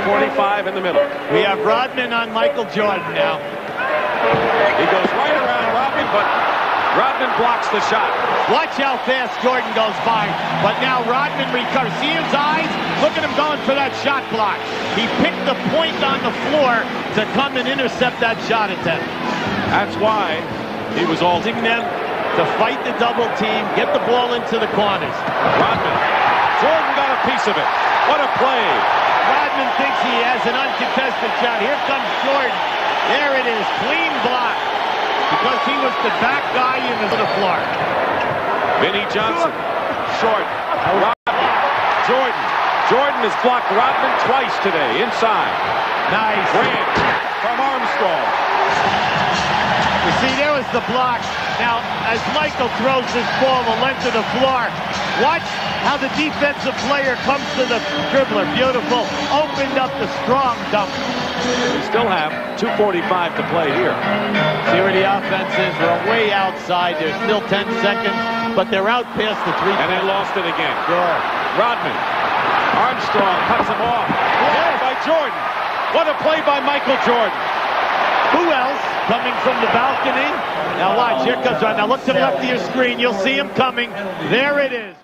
2:45 in the middle. We have Rodman on Majkla Džordana now. He goes right around Rodman, but Rodman blocks the shot. Watch how fast Jordan goes by. But now Rodman recovers. See his eyes? Look at him going for that shot block. He picked the point on the floor to come and intercept that shot attempt. That's why he was all them to fight the double team, get the ball into the corners. Rodman. Jordan got a piece of it. What a play. Rodman thinks he has an uncontested shot. Here comes Jordan. There it is. Clean block. Because he was the back guy in the floor. Vinnie Johnson. Short. Rodman. Jordan. Jordan has blocked Rodman twice today. Inside. Nice. Grant from Armstrong. You see, there was the block. Now, as Michael throws this ball the length of the floor, watch how the defensive player comes to the dribbler. Beautiful. Opened up the strong dump. We still have 2:45 to play here. See where the offense is. They're way outside. There's still 10 seconds, but they're out past the 3. And they lost it again. Sure. Rodman. Armstrong cuts him off. Play by Jordan. What a play by Majkla Džordana. Who else coming from the balcony? Now watch, here comes Rodman. Now look to the left of your screen. You'll see him coming. There it is.